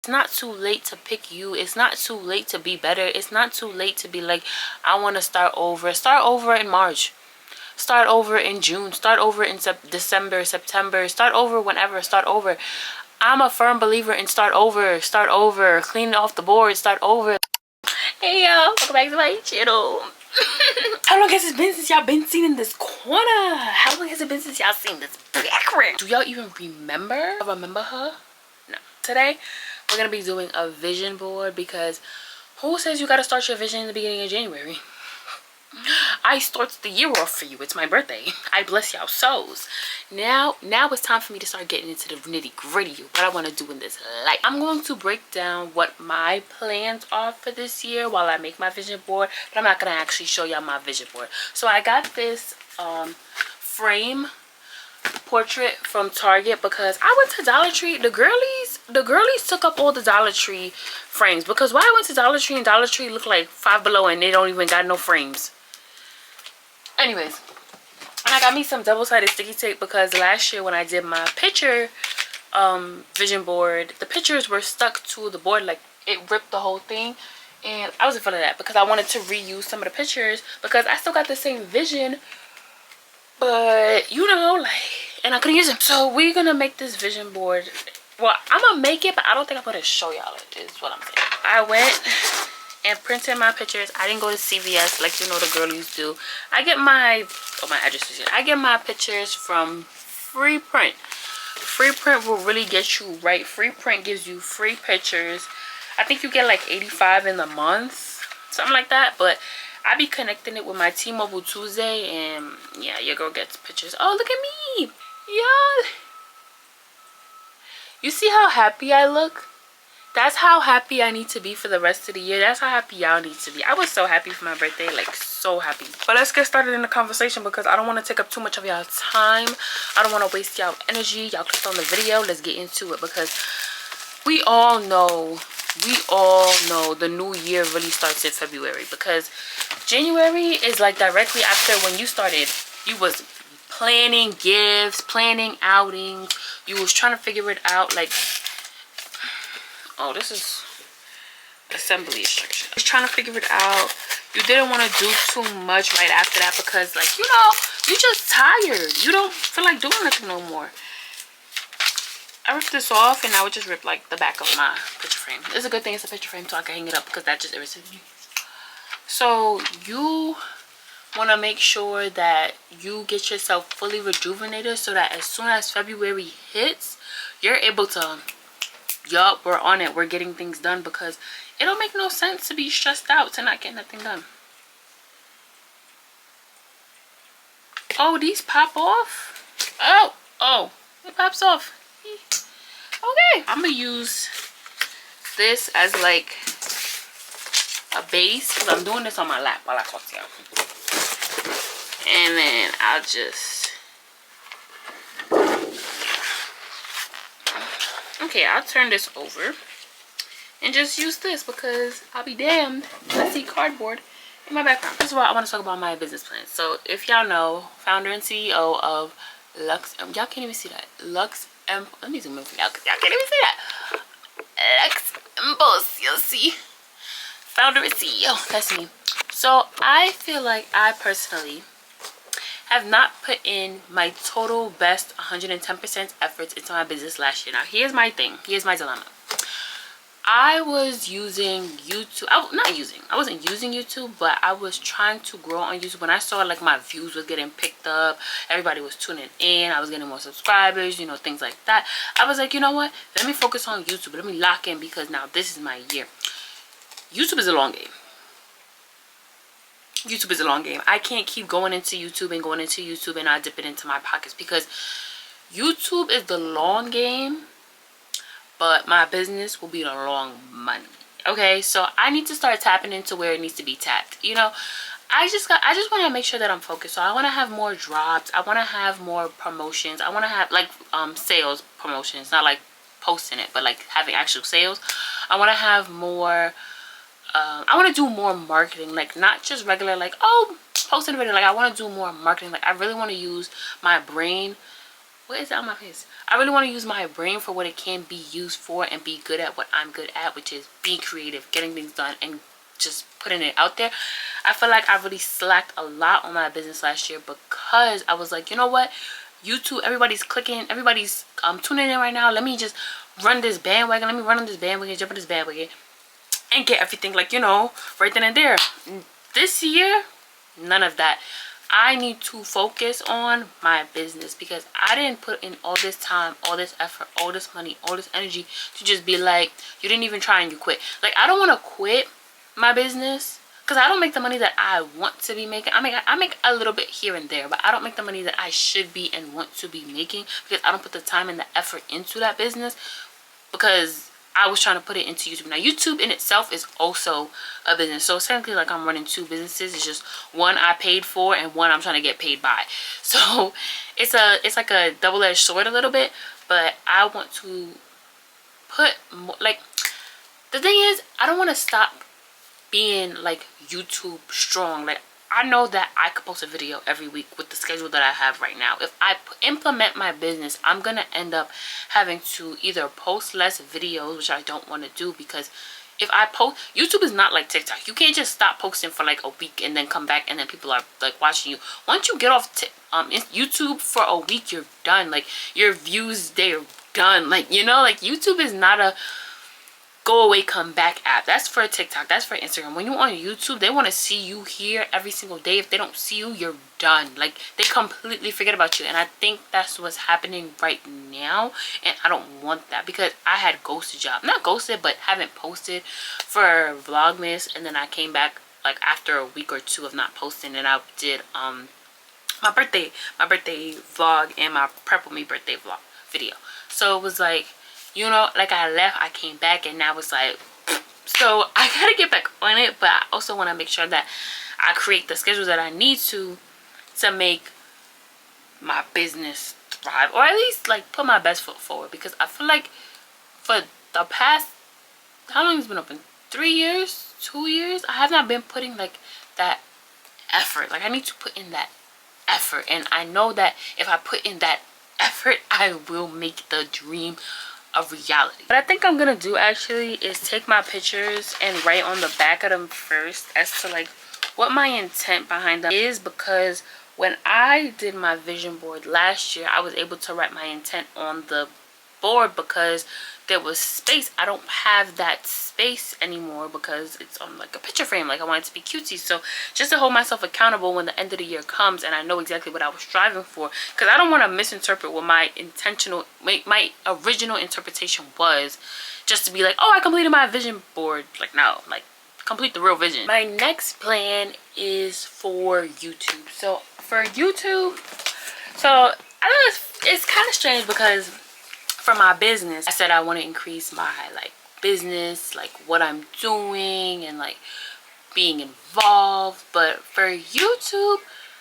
It's not too late to pick you. It's not too late to be better. It's not too late to be like, I want to start over. Start over in March. Start over in June. Start over in December, September. Start over whenever. Start over. I'm a firm believer in start over. Start over. Clean off the board. Start over. Hey y'all, welcome back to my channel. How long has it been since y'all been seen in this corner? How long has it been since y'all seen this background? Do y'all even remember her? No. Today we're gonna be doing a vision board, because who says you gotta start your vision in the beginning of January? I start the year off for you. It's my birthday. I bless y'all souls. Now it's time for me to start getting into the nitty gritty, what I want to do in this life. I'm going to break down what my plans are for this year while I make my vision board, but I'm not going to actually show y'all my vision board. So I got this frame portrait from Target because I went to Dollar Tree. The girlies took up all the Dollar Tree frames, because why I went to Dollar Tree and Dollar Tree look like Five Below and they don't even got no frames. Anyways, and I got me some double-sided sticky tape, because last year when I did my picture vision board, the pictures were stuck to the board, like it ripped the whole thing, and I wasn't feeling that, because I wanted to reuse some of the pictures, because I still got the same vision, but you know, like, and I couldn't use them. So we're gonna make this vision board. Well, I'm gonna make it, but I don't think I'm gonna show y'all it, is what I'm saying. I went and printed my pictures. I didn't go to CVS like, you know, the girlies do. I get my, my address is here. I get my pictures from Free Print. Free Print will really get you right. Free Print gives you free pictures. I think you get like 85 in the month, something like that. But I be connecting it with my T-Mobile Tuesday, and yeah, your girl gets pictures. Oh, look at me, y'all. You see how happy I look? That's how happy I need to be for the rest of the year. That's how happy y'all need to be. I was so happy for my birthday, like so happy. But let's get started in the conversation, because I don't want to take up too much of y'all time. I don't want to waste y'all energy. Y'all clicked on the video. Let's get into it, because we all know the new year really starts in February, because January is like directly after when you started. You was planning gifts, planning outings. You was trying to figure it out, like, oh, this is assembly instruction. Just trying to figure it out. You didn't want to do too much right after that, because, like, you know, you just tired. You don't feel like doing nothing no more. I ripped this off, and I would just rip like the back of my picture frame. It's a good thing it's a picture frame, so I can hang it up, because that just irritates me. So you want to make sure that you get yourself fully rejuvenated, so that as soon as February hits, you're able to, yup, we're on it, we're getting things done, because it don't make no sense to be stressed out to not get nothing done. Oh, these pop off? Oh, it pops off. Okay, I'm gonna use this as like a base, because I'm doing this on my lap while I talk to y'all. And then I'll just, okay, I'll turn this over and just use this, because I'll be damned if I see cardboard in my background. First of all, I want to talk about my business plan. So if y'all know, founder and CEO of y'all can't even see that. Let me zoom in for y'all, because y'all can't even see that. Luxempulse, you'll see. Founder and CEO, that's me. So I feel like I personally have not put in my total best 110% efforts into my business last year. Now, here's my thing. Here's my dilemma. I was using YouTube. I wasn't using YouTube, but I was trying to grow on YouTube. When I saw like my views was getting picked up, everybody was tuning in, I was getting more subscribers, you know, things like that. I was like, you know what? Let me focus on YouTube. Let me lock in, because now this is my year. YouTube is a long game. YouTube is a long game. I can't keep going into YouTube and not dip it into my pockets, because YouTube is the long game, but my business will be the long money. Okay, so I need to start tapping into where it needs to be tapped. You know, I just want to make sure that I'm focused. So I want to have more drops. I want to have more promotions. I want to have like sales promotions, not like posting it, but like having actual sales. I want to have more. I want to do more marketing, like not just regular, like, oh, posting a video. Like, I want to do more marketing. Like, I really want to use my brain what is it on my face? I really want to use my brain for what it can be used for and be good at what I'm good at, which is being creative, getting things done, and just putting it out there. I feel like I really slacked a lot on my business last year because I was like, you know what? YouTube, everybody's clicking, everybody's tuning in right now. Let me just run this bandwagon. Let me run on this bandwagon, jump on this bandwagon, and get everything, like, you know, right then and there. This year, none of that. I need to focus on my business because I didn't put in all this time, all this effort, all this money, all this energy to just be like, you didn't even try and you quit. Like, I don't want to quit my business because I don't make the money that I want to be making. I make a little bit here and there, but I don't make the money that I should be and want to be making because I don't put the time and the effort into that business because I was trying to put it into YouTube. Now, YouTube in itself is also a business. So, essentially, like, I'm running two businesses. It's just one I paid for and one I'm trying to get paid by. So, it's like a double-edged sword a little bit. But I want to put more, like, the thing is, I don't want to stop being, like, YouTube strong. Like, I know that I could post a video every week with the schedule that I have right now. If I implement my business, I'm going to end up having to either post less videos, which I don't want to do because if I post, YouTube is not like TikTok. You can't just stop posting for like a week and then come back and then people are like watching you. Once you get off YouTube for a week, you're done. Like, your views, they're done. Like, you know, like, YouTube is not a go away come back app. That's for TikTok, that's for Instagram. When you're on YouTube, they want to see you here every single day. If they don't see you, you're done. Like, they completely forget about you, and I think that's what's happening right now, and I don't want that because I had ghosted job, not ghosted, but haven't posted for Vlogmas, and then I came back like after a week or two of not posting, and I did my birthday vlog and my prep with me birthday vlog video. So it was like, you know, like, I left, I came back, and now it's like, so I gotta get back on it. But I also want to make sure that I create the schedules that I need to make my business thrive, or at least like put my best foot forward, because I feel like for the past, how long has it been open? 3 years, 2 years, I have not been putting like that effort. Like, I need to put in that effort, and I know that if I put in that effort, I will make the dream a reality. What I think I'm gonna do actually is take my pictures and write on the back of them first as to like what my intent behind them is, because when I did my vision board last year, I was able to write my intent on the board because there was space. I don't have that space anymore because it's on like a picture frame. Like, I want it to be cutesy. So just to hold myself accountable when the end of the year comes and I know exactly what I was striving for, because I don't want to misinterpret what my original interpretation was, just to be like, oh, I completed my vision board. Like, no, like, complete the real vision. My next plan is for YouTube. So for YouTube, so I know it's kind of strange because for my business, I said I want to increase my like business, like what I'm doing and like being involved. But for YouTube,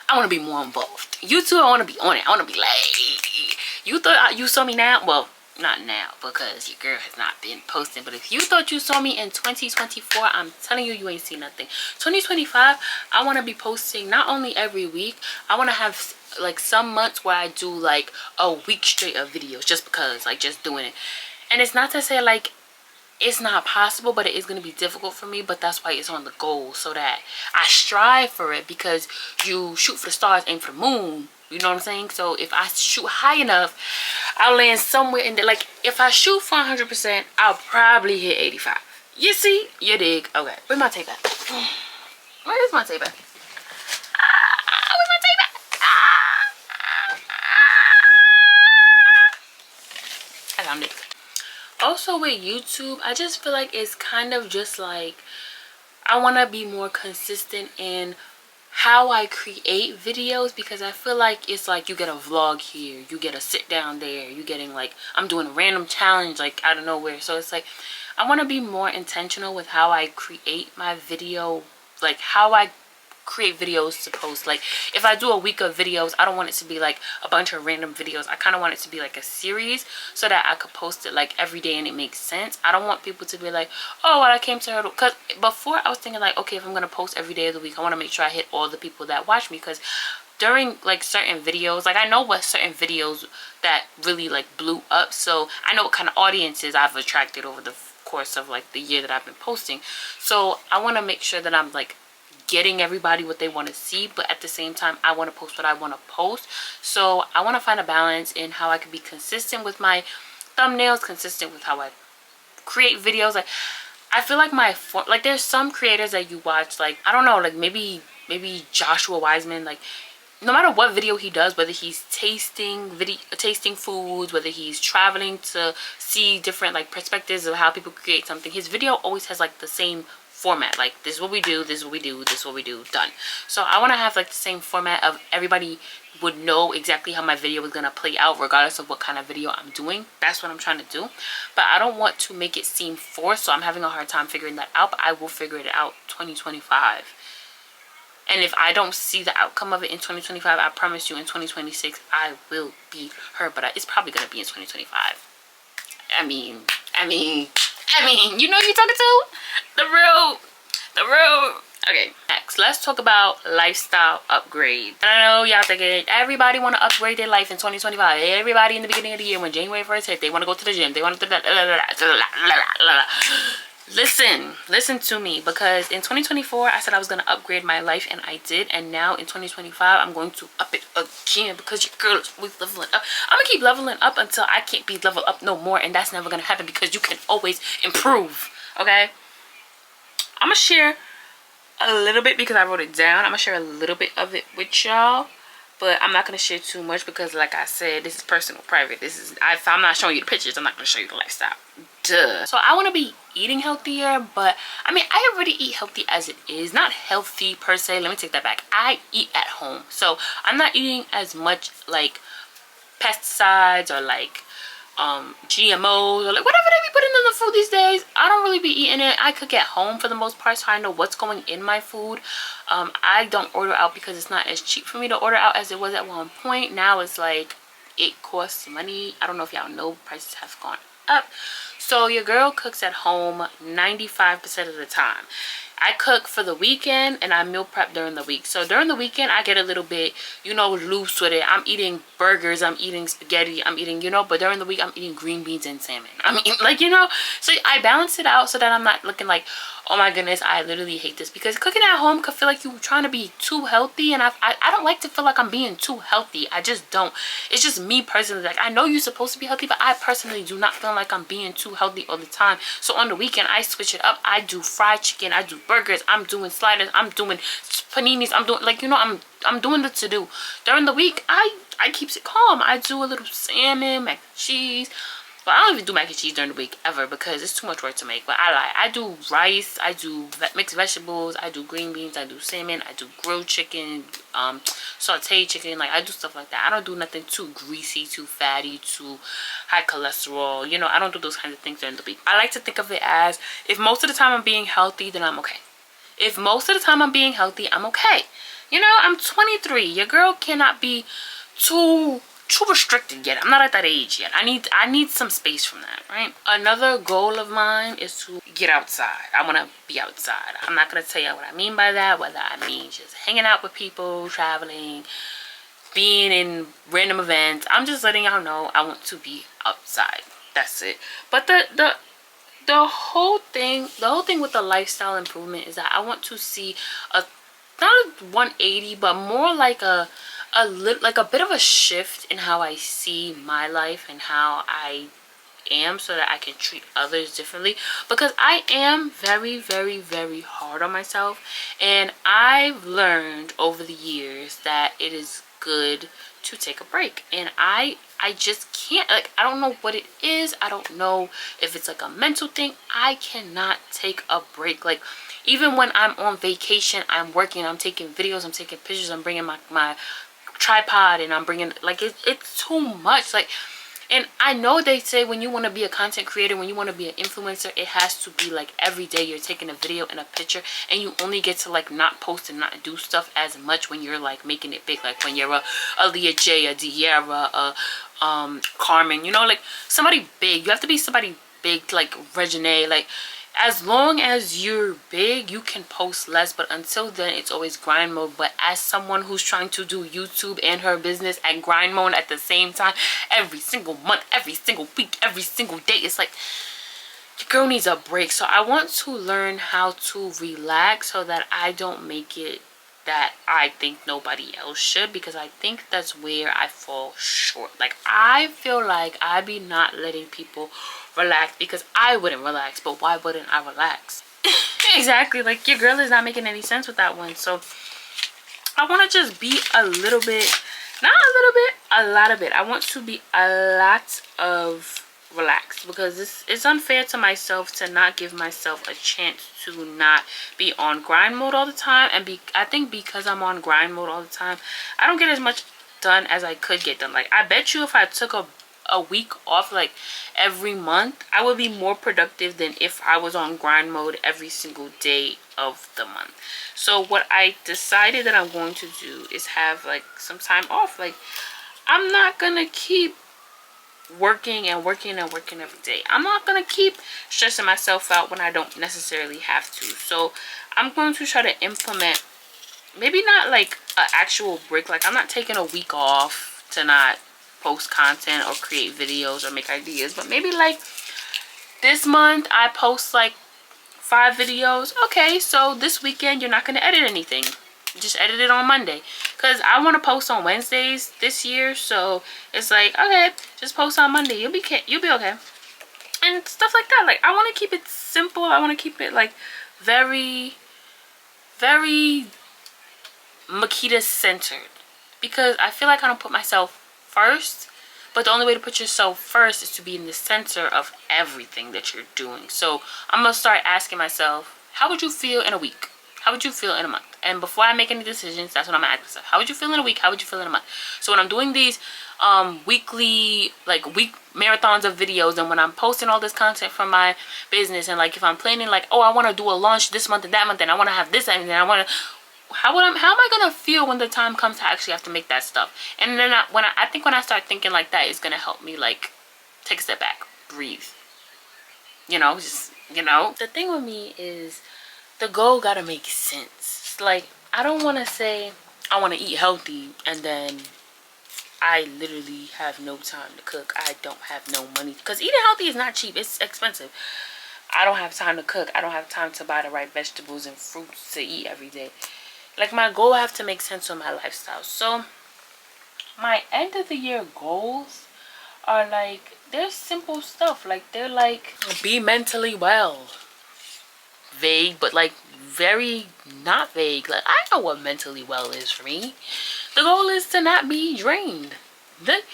I want to be more involved. YouTube, I want to be on it. I want to be like, you thought you saw me now? Well, not now because your girl has not been posting. But if you thought you saw me in 2024, I'm telling you, you ain't seen nothing. 2025, I want to be posting not only every week. I want to have like some months where I do like a week straight of videos, just because, like, just doing it. And it's not to say like it's not possible, but it is going to be difficult for me. But that's why it's on the goal, so that I strive for it, because you shoot for the stars, aim for the moon. You know what I'm saying? So if I shoot high enough, I'll land somewhere in there. Like, if I shoot for 100%, I'll probably hit 85. You see? You dig? Okay. Where's my tape at? Where is my tape at? Where's my tape at? I found it. Also with YouTube, I just feel like it's kind of just like, I want to be more consistent in how I create videos, because I feel like it's like you get a vlog here, you get a sit down there, you getting like, I'm doing a random challenge like out of nowhere. So it's like, I want to be more intentional with how I create my video, like how I create videos to post. Like, if I do a week of videos, I don't want it to be like a bunch of random videos. I kind of want it to be like a series, so that I could post it like every day and it makes sense. I don't want people to be like, oh, well, I came to her, because before I was thinking like, okay, if I'm gonna post every day of the week, I want to make sure I hit all the people that watch me, because during like certain videos, like I know what certain videos that really like blew up, so I know what kind of audiences I've attracted over the course of like the year that I've been posting. So I want to make sure that I'm like getting everybody what they want to see, but at the same time I want to post what I want to post. So I want to find a balance in how I can be consistent with my thumbnails, consistent with how I create videos. Like I feel like like there's some creators that you watch, like I don't know, like maybe Joshua Wiseman, like no matter what video he does, whether he's tasting foods, whether he's traveling to see different like perspectives of how people create something, his video always has like the same format. Like this is what we do, this is what we do, this is what we do, done. So I want to have like the same format of everybody would know exactly how my video is going to play out regardless of what kind of video I'm doing. That's what I'm trying to do, but I don't want to make it seem forced, so I'm having a hard time figuring that out, but I will figure it out 2025. And if I don't see the outcome of it in 2025, I promise you in 2026 I will be her. But it's probably gonna be in 2025. I mean, you know who you're talking to? The real. Okay, next, let's talk about lifestyle upgrade. And I know y'all thinking everybody want to upgrade their life in 2025. Everybody in the beginning of the year when January 1st hit, they want to go to the gym. They want to listen to me, because in 2024 I said I was going to upgrade my life, and I did. And now in 2025 I'm going to up it again, because your girl is always leveling up. I'm gonna keep leveling up until I can't be leveled up no more, and that's never gonna happen, because you can always improve. Okay, I'm gonna share a little bit because I wrote it down. I'm gonna share a little bit of it with y'all, but I'm not gonna share too much because, like I said, this is personal, private. This is, if I'm not showing you the pictures, I'm not gonna show you the lifestyle. Duh. So I want to be eating healthier, but I mean, I already eat healthy as it is. Not healthy per se, let me take that back. I eat at home, so I'm not eating as much like pesticides or like GMOs or like whatever they be putting in the food these days. I don't really be eating it. I cook at home for the most part, so I know what's going in my food. I don't order out because it's not as cheap for me to order out as it was at one point. Now it's like, it costs money. I don't know if y'all know, prices have gone up. So your girl cooks at home 95% of the time. I cook for the weekend and I meal prep during the week. So during the weekend I get a little bit, you know, loose with it. I'm eating burgers, I'm eating spaghetti, I'm eating, you know, but during the week I'm eating green beans and salmon. I mean, like, you know, so I balance it out so that I'm not looking like, oh my goodness, I literally hate this. Because cooking at home could feel like you're trying to be too healthy, and I don't like to feel like I'm being too healthy. I just don't. It's just me personally. Like, I know you're supposed to be healthy, but I personally do not feel like I'm being too healthy all the time. So on the weekend I switch it up. I do fried chicken, I do burgers, I'm doing sliders, I'm doing paninis, I'm doing, like, you know, I'm doing the to-do. During the week I keeps it calm. I do a little salmon, mac and cheese. But I don't even do mac and cheese during the week ever because it's too much work to make. But I do rice, I do mixed vegetables, I do green beans, I do salmon, I do grilled chicken, sauteed chicken. Like, I do stuff like that. I don't do nothing too greasy, too fatty, too high cholesterol. You know, I don't do those kinds of things during the week. I like to think of it as, if most of the time I'm being healthy, then I'm okay. If most of the time I'm being healthy, I'm okay. You know, I'm 23. Your girl cannot be too restricted yet. I'm not at that age yet. I need some space from that, right? Another goal of mine is to get outside. I want to be outside. I'm not going to tell you what I mean by that, whether I mean just hanging out with people, traveling, being in random events. I'm just letting y'all know I want to be outside. That's it. But the whole thing with the lifestyle improvement is that I want to see not a 180, but more like a bit of a shift in how I see my life and how I am, so that I can treat others differently. Because I am very, very, very hard on myself, and I've learned over the years that it is good to take a break. And I just can't, like, I don't know what it is. I don't know if it's like a mental thing. I cannot take a break. Like, even when I'm on vacation, I'm working, I'm taking videos, I'm taking pictures, I'm bringing my tripod, and I'm bringing, like, it's too much. Like, and I know they say when you want to be a content creator, when you want to be an influencer, it has to be like every day you're taking a video and a picture, and you only get to like not post and not do stuff as much when you're like making it big. Like when you're a Leah J, a Diera, a Carmen, you know, like somebody big. You have to be somebody big, like Regine. Like, as long as you're big, you can post less, but until then it's always grind mode. But as someone who's trying to do YouTube and her business at grind mode at the same time, every single month, every single week, every single day, it's like your girl needs a break. So I want to learn how to relax so that I don't make it that I think nobody else should, because I think that's where I fall short. Like, I feel like I be not letting people relax because I wouldn't relax, but why wouldn't I relax? Exactly, like your girl is not making any sense with that one. So I want to just be a little bit, not a little bit, a lot of it. I want to be a lot of relaxed, because it's unfair to myself to not give myself a chance to not be on grind mode all the time. And I think because I'm on grind mode all the time, I don't get as much done as I could get done. Like, I bet you if I took a week off like every month, I would be more productive than if I was on grind mode every single day of the month. So what I decided that I'm going to do is have like some time off. Like, I'm not gonna keep working and working and working every day. I'm not gonna keep stressing myself out when I don't necessarily have to. So I'm going to try to implement, maybe not like an actual break, like I'm not taking a week off to not post content or create videos or make ideas, but maybe like this month I post like 5 videos. Okay, so this weekend you're not going to edit anything, just edit it on Monday, because I want to post on Wednesdays this year. So it's like, okay, just post on Monday, you'll be okay, and stuff like that. Like, I want to keep it simple. I want to keep it like very, very Makita centered, because I feel like I don't put myself first, but the only way to put yourself first is to be in the center of everything that you're doing. So I'm gonna start asking myself, how would you feel in a week? How would you feel in a month? And before I make any decisions, that's what I'm gonna ask myself. How would you feel in a week? How would you feel in a month? So when I'm doing these weekly, like week marathons of videos, and when I'm posting all this content from my business, and like if I'm planning like, oh, I want to do a launch this month and that month, and I want to have this, and then I want to, how am I gonna feel when the time comes to actually have to make that stuff? And then I think when I start thinking like that, it's gonna help me like take a step back, breathe, just the thing with me is the goal gotta make sense. Like, I don't want to say I want to eat healthy and then I literally have no time to cook. I don't have no money, because eating healthy is not cheap, it's expensive. I don't have time to cook. I don't have time to buy the right vegetables and fruits to eat every day. Like, my goal have to make sense with my lifestyle. So my end of the year goals are like, they're simple stuff. Like, they're like, be mentally well. Vague, but like very not vague. Like, I know what mentally well is for me. The goal is to not be drained. But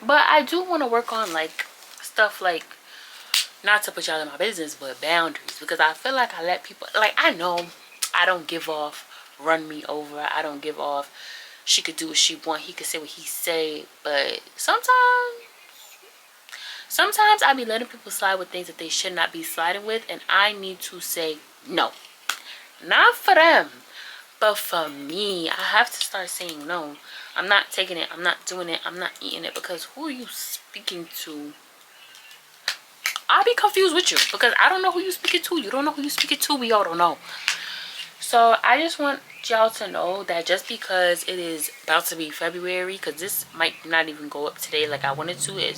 I do want to work on like stuff like, not to put y'all in my business, but boundaries, because I feel like I let people, like, I know I don't give off run me over. I don't give off she could do what she want, he could say what he say. But sometimes I be letting people slide with things that they should not be sliding with, and I need to say no. Not for them, but for me. I have to start saying no. I'm not taking it, I'm not doing it, I'm not eating it, because who are you speaking to? I'll be confused with you, because I don't know who you speaking to. You don't know who you speaking to. We all don't know. So I just want y'all to know that just because it is about to be February, because this might not even go up today like I wanted to,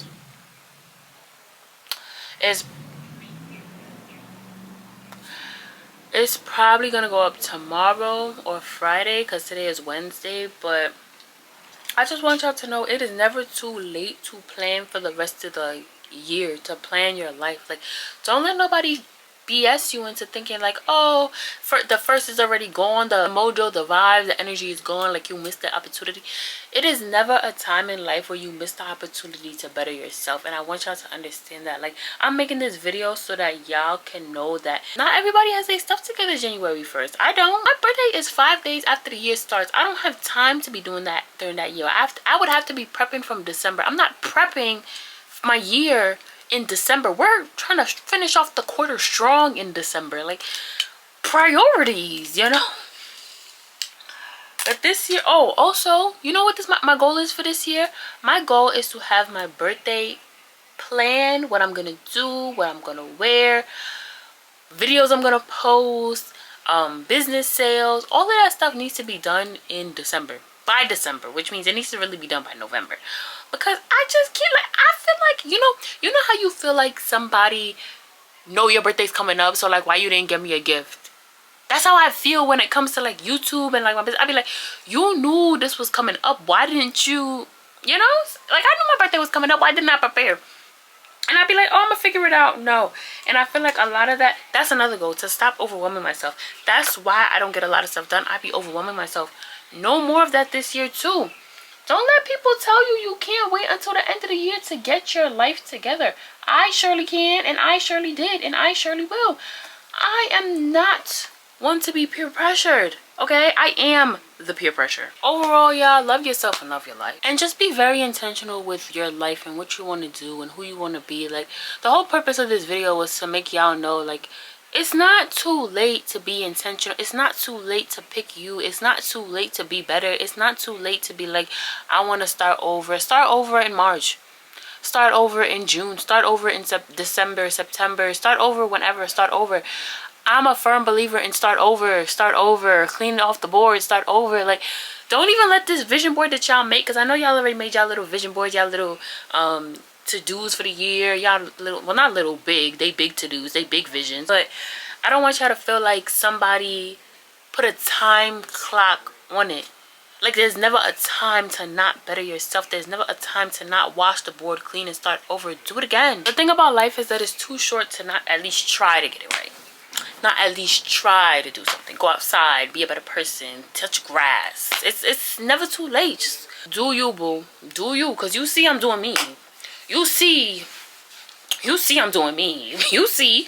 it's probably gonna go up tomorrow or Friday, because today is Wednesday. But I just want y'all to know it is never too late to plan for the rest of the year, to plan your life. Like, don't let nobody BS you into thinking like, oh, for the first is already gone, the mojo, the vibe, the energy is gone, like you missed the opportunity. It is never a time in life where you miss the opportunity to better yourself. And I want y'all to understand that. Like, I'm making this video so that y'all can know that not everybody has their stuff together January 1st. I don't. My birthday is 5 days after the year starts. I don't have time to be doing that during that year. I would have to be prepping from December. I'm not prepping my year in December. We're trying to finish off the quarter strong in December. Like, priorities, But this year, oh, also, you know what my goal is for this year? My goal is to have my birthday plan, what I'm gonna do, what I'm gonna wear, videos I'm gonna post, business sales, all of that stuff needs to be done in December. By December, which means it needs to really be done by November. Because I just can't, like, I feel like, you know how you feel like somebody know your birthday's coming up, so like, why you didn't give me a gift? That's how I feel when it comes to like YouTube and like my business. I'd be like, you knew this was coming up, why didn't you, like, I knew my birthday was coming up, why didn't I prepare? And I'd be like, oh, I'm gonna figure it out. No. And I feel like a lot of that's another goal, to stop overwhelming myself. That's why I don't get a lot of stuff done. I be overwhelming myself. No more of that this year too. Don't let people tell you you can't wait until the end of the year to get your life together. I surely can, and I surely did, and I surely will. I am not one to be peer pressured. Okay, I am the peer pressure. Overall, y'all, love yourself and love your life, and just be very intentional with your life and what you want to do and who you want to be. Like, the whole purpose of this video was to make y'all know, like, it's not too late to be intentional. It's not too late to pick you. It's not too late to be better. It's not too late to be like, I want to start over. Start over in March. Start over in June. Start over in December, September. Start over whenever. Start over. I'm a firm believer in start over, clean it off the board, start over. Like, don't even let this vision board that y'all make, because I know y'all already made y'all little vision boards, y'all little to-dos for the year, y'all little, well, not little, big, they big to-dos, they big visions. But I don't want y'all to feel like somebody put a time clock on it. Like, there's never a time to not better yourself. There's never a time to not wash the board clean and start over. Do it again. The thing about life is that it's too short to not at least try to get it right. Not at least try to do something. Go outside, be a better person, touch grass. It's never too late. Just do you, boo. Do you, because you see I'm doing me. You see I'm doing me. You see.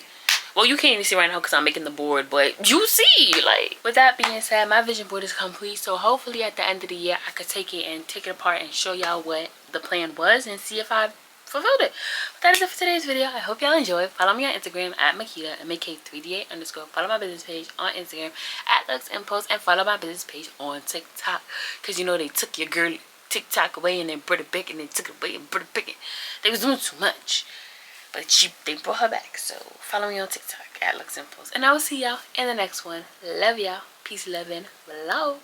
Well, you can't even see right now because I'm making the board, but you see. Like, with that being said, my vision board is complete. So hopefully at the end of the year, I could take it apart and show y'all what the plan was and see if I fulfilled it. But that is it for today's video. I hope y'all enjoyed. Follow me on Instagram at Makita, MAK3DA_. Follow my business page on Instagram at luxempulse, and follow my business page on TikTok, because you know they took your girl TikTok away and then brought it back, and they took it away and brought it back. They was doing too much, but they brought her back. So follow me on TikTok at luxempulse, and I will see y'all in the next one. Love y'all. Peace, love, and love.